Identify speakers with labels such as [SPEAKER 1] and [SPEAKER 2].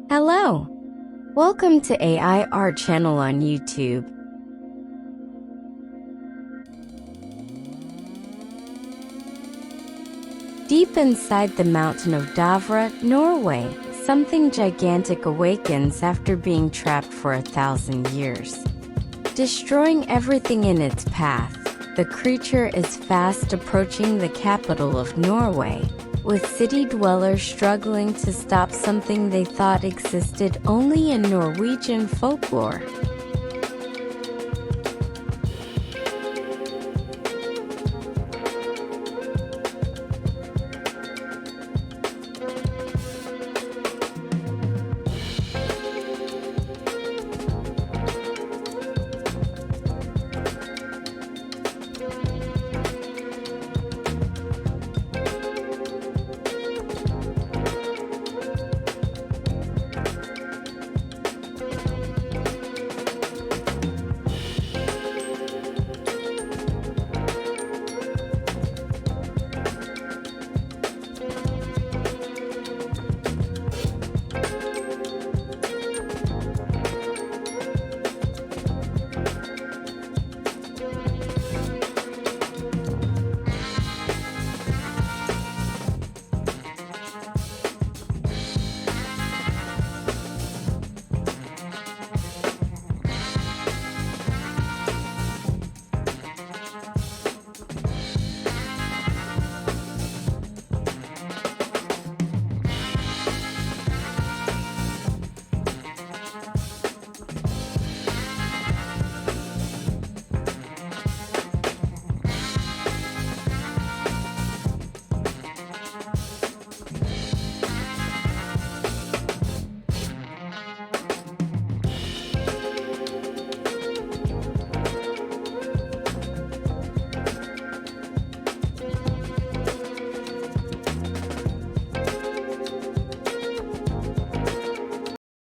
[SPEAKER 1] Hello! Welcome to AI Art channel on YouTube. Deep inside the mountain of Davra, Norway, something gigantic awakens after being trapped for 1,000 years. Destroying everything in its path, the creature is fast approaching the capital of Norway, with city dwellers struggling to stop something they thought existed only in Norwegian folklore.